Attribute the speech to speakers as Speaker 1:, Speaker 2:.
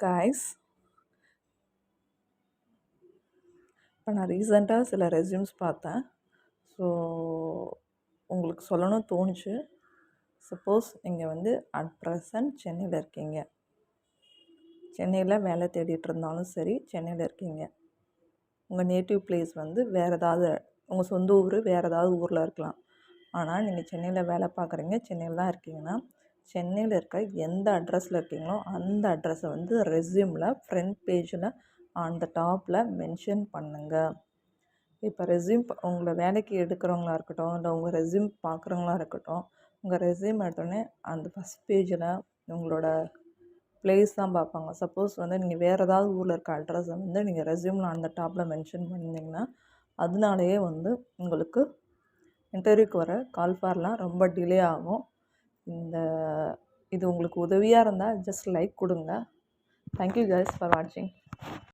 Speaker 1: Guys, இப்போ நான் ரீசெண்டாக சில ரெஸ்யூம்ஸ் பார்த்தேன். ஸோ உங்களுக்கு சொல்லணும்னு தோணுச்சு. சப்போஸ் நீங்கள் அட் ப்ரெசன்ட் சென்னையில் இருக்கீங்க, சென்னையில் வேலை தேடிட்டு இருந்தாலும் சரி, சென்னையில் இருக்கீங்க, உங்கள் நேட்டிவ் பிளேஸ் வேறு ஏதாவது, உங்கள் சொந்த ஊர் வேறு ஏதாவது ஊரில் இருக்கலாம். ஆனால் நீங்கள் சென்னையில் வேலை பார்க்குறீங்க, சென்னையில் தான் இருக்கீங்கன்னா, சென்னையில் இருக்க எந்த அட்ரஸில் இருக்கீங்களோ அந்த அட்ரஸை ரெஸ்யூமில் ஃப்ரண்ட் பேஜில் ஆன் த டாப்பில் மென்ஷன் பண்ணுங்கள். இப்போ ரெஸ்யூம் உங்களை வேலைக்கு எடுக்கிறவங்களா இருக்கட்டும், இல்லை உங்கள் ரெஸ்யூம் பார்க்குறவங்களா இருக்கட்டும், உங்கள் ரெஸ்யூம் எடுத்தோடனே அந்த ஃபஸ்ட் பேஜில் உங்களோட பிளேஸ் தான் பார்ப்பாங்க. சப்போஸ் நீங்கள் வேறு ஏதாவது ஊரில் இருக்க அட்ரஸை நீங்கள் ரெஸ்யூமில் அந்த டாப்பில் மென்ஷன் பண்ணிங்கன்னா, அதனாலேயே உங்களுக்கு இன்டர்வியூக்கு வர கால் ஃபார்லாம் ரொம்ப டிலே ஆகும். இது உங்களுக்கு உதவியாக இருந்தால் ஜஸ்ட் லைக் கொடுங்க. தேங்க்யூ கைஸ் ஃபார் வாட்சிங்.